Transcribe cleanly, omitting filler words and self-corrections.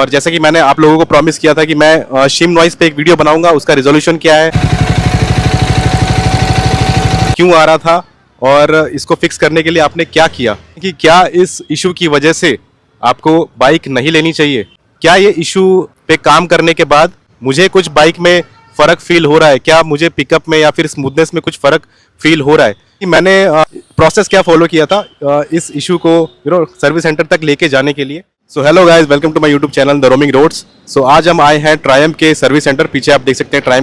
और जैसे कि मैंने आप लोगों को प्रॉमिस किया था कि मैं शिम नॉइस पे एक वीडियो बनाऊंगा, उसका रिजोल्यूशन क्या है, क्यों आ रहा था और इसको फिक्स करने के लिए आपने क्या किया, कि क्या इस इशू की वजह से आपको बाइक नहीं लेनी चाहिए, क्या ये इशू पे काम करने के बाद मुझे कुछ बाइक में फ़र्क फील हो रहा है, क्या मुझे पिकअप में या फिर स्मूथनेस में कुछ फ़र्क फील हो रहा है, कि मैंने प्रोसेस क्या फॉलो किया था इस इशू को सर्विस सेंटर तक लेके जाने के लिए। So hello guys, welcome to my YouTube channel the roaming roads. So आज हम आए हैं ट्रायम्फ के सर्विस सेंटर। पीछे आप देख सकते हैं ट्रायम्फ